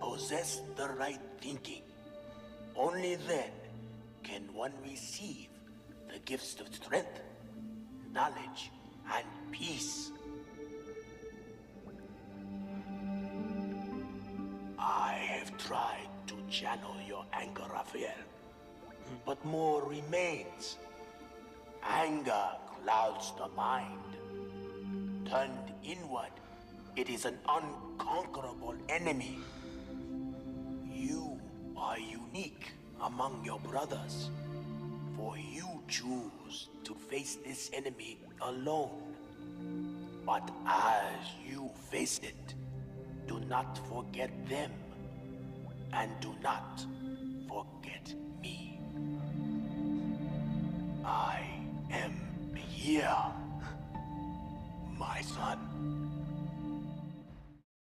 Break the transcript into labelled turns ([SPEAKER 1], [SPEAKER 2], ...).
[SPEAKER 1] possess the right thinking. Only then can one receive the gifts of strength, knowledge, and peace. I have tried to channel your anger, Raphael, but more remains. Anger clouds the mind. Turned inward, it is an unconquerable enemy. You are unique among your brothers, for you choose to face this enemy alone. But as you face it, do not forget them, and do not forget me. I am here, my son.